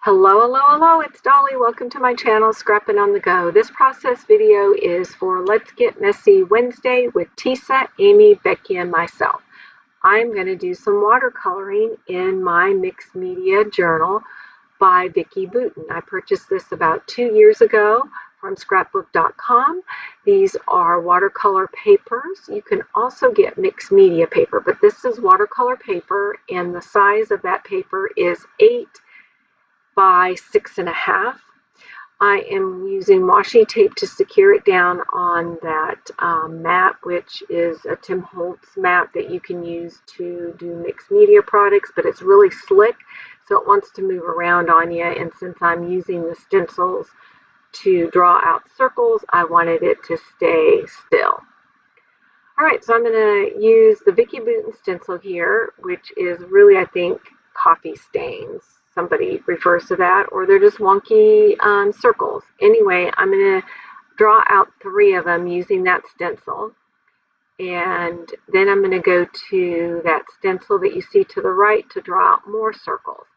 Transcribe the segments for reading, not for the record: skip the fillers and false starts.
Hello, it's Dolly. Welcome to my channel, Scrappin' on the Go. This process video is for Let's Get Messy Wednesday with Tisa, Amy, Becky, and myself. I'm going to do some watercoloring in my mixed media journal by Vicki Boutin. I purchased this about 2 years ago from scrapbook.com. These are watercolor papers. You can also get mixed media paper, but this is watercolor paper, and the size of that paper is 8 by 6.5. I am using washi tape to secure it down on that mat, which is a Tim Holtz mat that you can use to do mixed media products, but it's really slick, so it wants to move around on you. And since I'm using the stencils to draw out circles, I wanted it to stay still. All right, so I'm going to use the Vicki Boutin stencil here, which is really, I think, coffee stains. Somebody refers to that, or they're just wonky circles. Anyway, I'm going to draw out 3 of them using that stencil. And then I'm going to go to that stencil that you see to the right to draw out more circles.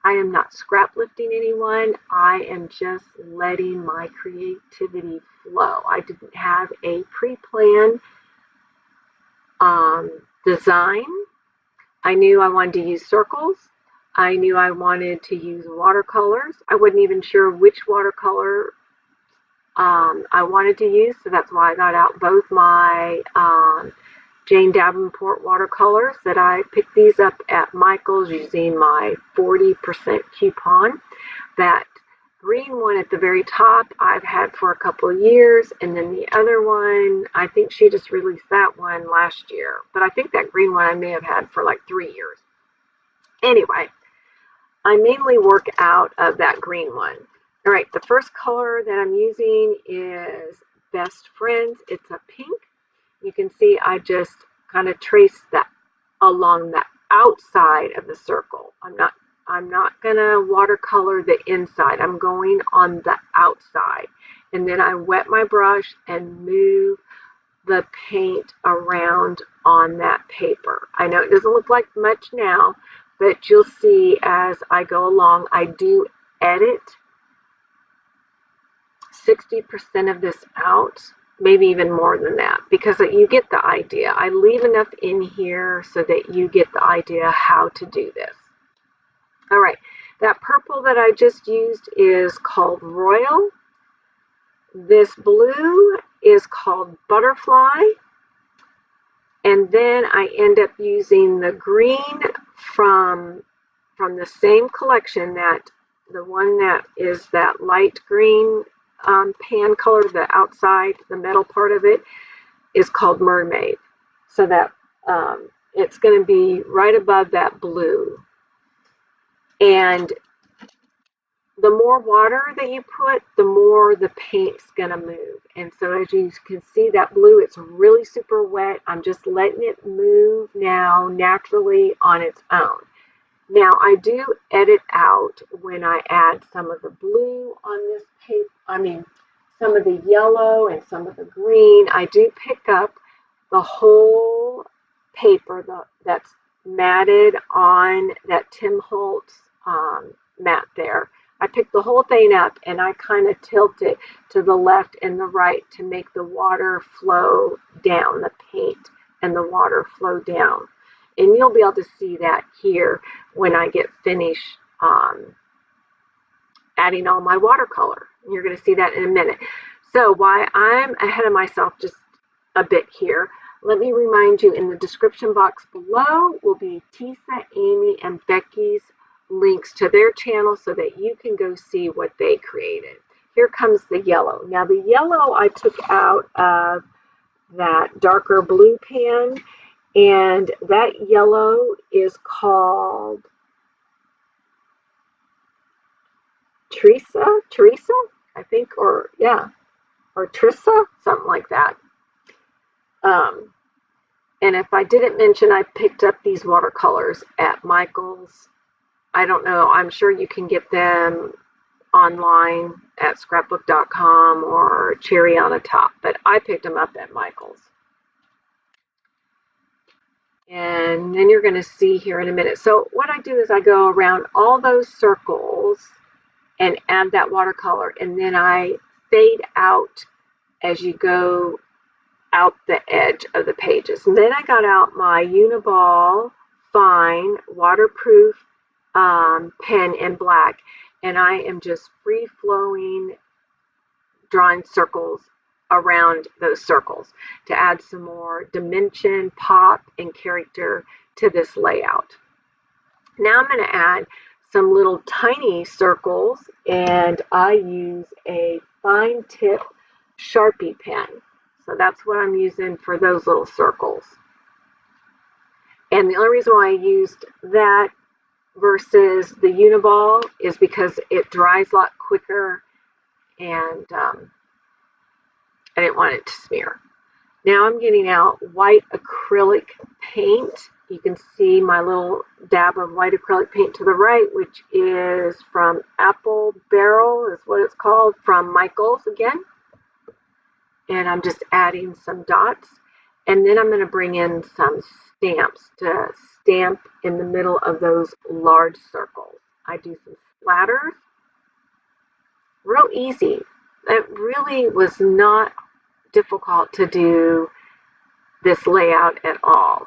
I am not scrap lifting anyone. I am just letting my creativity flow. I didn't have a pre-planned design. I knew I wanted to use circles. I knew I wanted to use watercolors. I wasn't even sure which watercolor I wanted to use, so that's why I got out both my Jane Davenport watercolors that I picked these up at Michael's using my 40% coupon. That green one at the very top I've had for a couple of years, and then the other one, I think she just released that one last year, but I think that green one I may have had for like 3 years. Anyway, I mainly work out of that green one. All right, the first color that I'm using is Best Friends. It's a pink. You can see I just kind of traced that along the outside of the circle. I'm not gonna watercolor the inside. I'm going on the outside. And then I wet my brush and move the paint around on that paper. I know it doesn't look like much now, but you'll see as I go along, I do edit 60% of this out, maybe even more than that, because you get the idea. I leave enough in here so that you get the idea how to do this. All right, that purple that I just used is called Royal. This blue is called Butterfly. And then I end up using the green from the same collection, that the one that is that light green pan color, the outside, the metal part of it is called Mermaid. So that it's going to be right above that blue. And the more water that you put, the more the paint's gonna move. And so as you can see, that blue, it's really super wet. I'm just letting it move now naturally on its own. Now I do edit out when I add some of the blue on this paper, some of the yellow and some of the green. I do pick up the whole paper that's matted on that Tim Holtz mat there. I pick the whole thing up and I kind of tilt it to the left and the right to make the water flow down, the paint and the water flow down. And you'll be able to see that here when I get finished adding all my watercolor. You're going to see that in a minute. So while I'm ahead of myself just a bit here, let me remind you, in the description box below will be Tisa, Amy, and Becky's links to their channel so that you can go see what they created. Here comes the yellow. Now the yellow I took out of that darker blue pan, and that yellow is called Teresa, I think, or Trissa, something like that. And if I didn't mention, I picked up these watercolors at Michael's. I don't know, I'm sure you can get them online at scrapbook.com or Cherry on a Top, but I picked them up at Michael's. And then you're going to see here in a minute. So what I do is I go around all those circles and add that watercolor, and then I fade out as you go out the edge of the pages. And then I got out my Uniball Fine waterproof pen in black, and I am just free flowing, drawing circles around those circles to add some more dimension, pop, and character to this layout. Now I'm going to add some little tiny circles, and I use a fine tip Sharpie pen. So that's what I'm using for those little circles. And the only reason why I used that versus the Uniball is because it dries a lot quicker, and I didn't want it to smear. Now I'm getting out white acrylic paint. You can see my little dab of white acrylic paint to the right, which is from Apple Barrel, is what it's called, from Michael's again. And I'm just adding some dots. And then I'm going to bring in some stamps to stamp in the middle of those large circles. I do some splatters. Real easy. It really was not difficult to do this layout at all.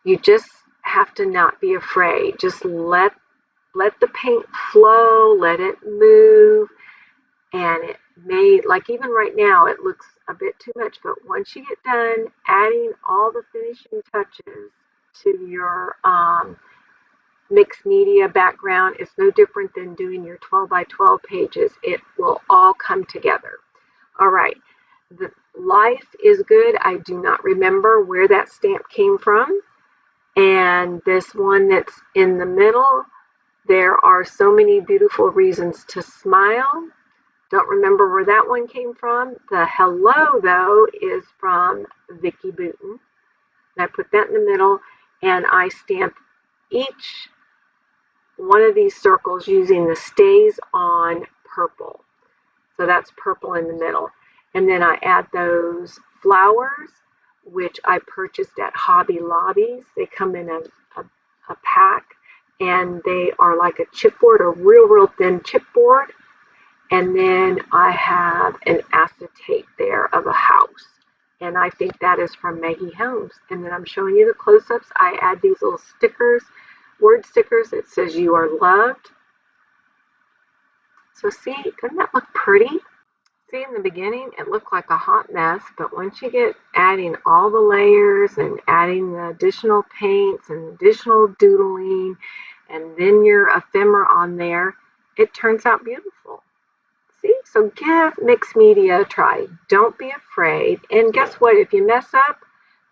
You just have to not be afraid. Just let the paint flow, let it move, and it may, like even right now, it looks a bit too much, but once you get done adding all the finishing touches to your mixed media background, it's no different than doing your 12 by 12 pages. It will all come together. All right, the life is good. I do not remember where that stamp came from. And this one that's in the middle, there are so many beautiful reasons to smile. Don't remember where that one came from. The hello, though, is from Vicki Booten. And I put that in the middle, and I stamp each one of these circles using the Stays On purple. So that's purple in the middle. And then I add those flowers, which I purchased at Hobby Lobbies. They come in a pack, and they are like a chipboard, a real thin chipboard. And then I have an acetate there of a house. And I think that is from Maggie Helms. And then I'm showing you the close-ups. I add these little stickers, word stickers that says you are loved. So see, doesn't that look pretty? See, in the beginning, it looked like a hot mess, but once you get adding all the layers and adding the additional paints and additional doodling, and then your ephemera on there, it turns out beautiful. See, so give mixed media a try. Don't be afraid. And guess what? If you mess up,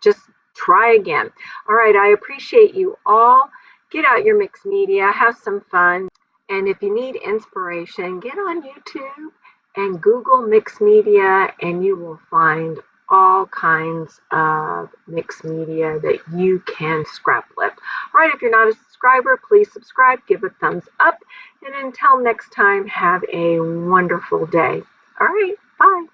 just try again. All right, I appreciate you all. Get out your mixed media, have some fun. And if you need inspiration, get on YouTube and Google mixed media, and you will find all kinds of mixed media that you can scrap lip. All right, if you're not a subscriber, please subscribe, give a thumbs up, and until next time, have a wonderful day. All right, bye.